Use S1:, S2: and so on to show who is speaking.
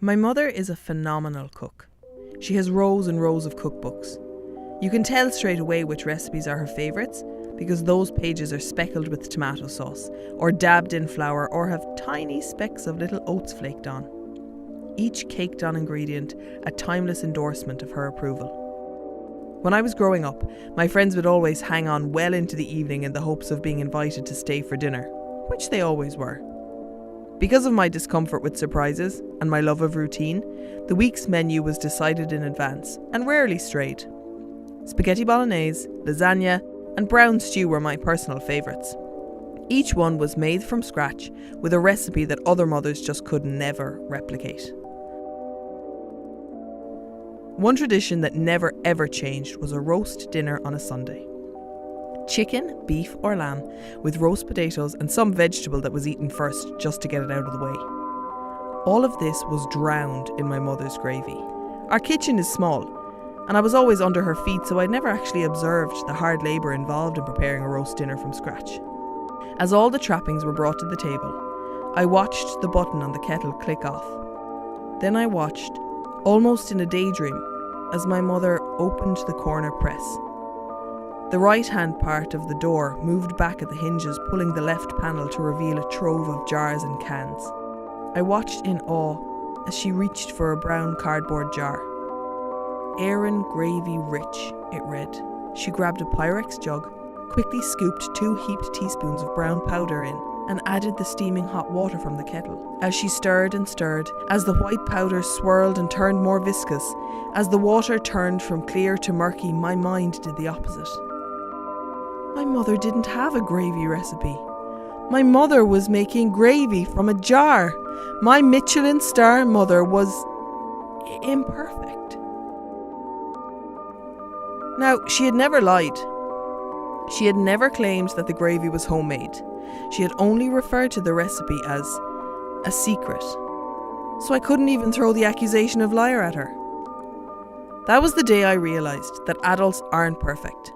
S1: My mother is a phenomenal cook. She has rows and rows of cookbooks. You can tell straight away which recipes are her favourites because those pages are speckled with tomato sauce or dabbed in flour or have tiny specks of little oats flaked on. Each caked on ingredient a timeless endorsement of her approval. When I was growing up, my friends would always hang on well into the evening in the hopes of being invited to stay for dinner, which they always were. Because of my discomfort with surprises and my love of routine, the week's menu was decided in advance and rarely strayed. Spaghetti bolognese, lasagna, and brown stew were my personal favourites. Each one was made from scratch with a recipe that other mothers just could never replicate. One tradition that never ever changed was a roast dinner on a Sunday. Chicken, beef or lamb with roast potatoes and some vegetable that was eaten first just to get it out of the way. All of this was drowned in my mother's gravy. Our kitchen is small and I was always under her feet, so I'd never actually observed the hard labour involved in preparing a roast dinner from scratch. As all the trappings were brought to the table, I watched the button on the kettle click off. Then I watched, almost in a daydream, as my mother opened the corner press. The right-hand part of the door moved back at the hinges, pulling the left panel to reveal a trove of jars and cans. I watched in awe as she reached for a brown cardboard jar. Aran Gravy Rich, it read. She grabbed a Pyrex jug, quickly scooped 2 heaped teaspoons of brown powder in, and added the steaming hot water from the kettle. As she stirred and stirred, as the white powder swirled and turned more viscous, as the water turned from clear to murky, my mind did the opposite. My mother didn't have a gravy recipe. My mother was making gravy from a jar. My Michelin star mother was imperfect. Now, she had never lied. She had never claimed that the gravy was homemade. She had only referred to the recipe as a secret. So I couldn't even throw the accusation of liar at her. That was the day I realised that adults aren't perfect.